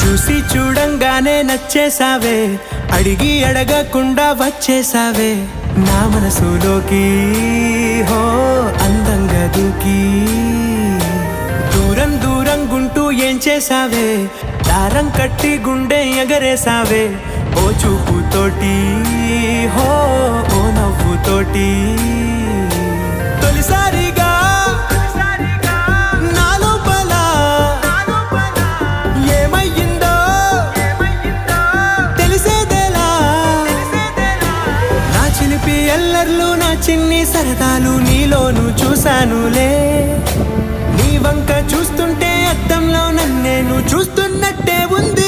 చూసి చూడంగానే నచ్చేసావే, అడిగి అడగకుండా వచ్చేసావే నా మనసులోకి. హో అందంగా దూకి దూరం దూరం గుంటూ ఏం చేసావే, దారం కట్టి గుండె ఎగరేసావే ఓ చూపుతోటి, హో ఓ నవ్వుతోటి. తొలిసారిగా నా లోపల ఏమయ్యిందో తెలిసేదేలా. నా చిలిపి ఎల్లర్లు నా చిన్ని సరదాలు నీలోను చూశానులే. నీ వంక చూస్తుంటే అద్దంలో నన్నేను చూస్తున్నట్టే ఉంది.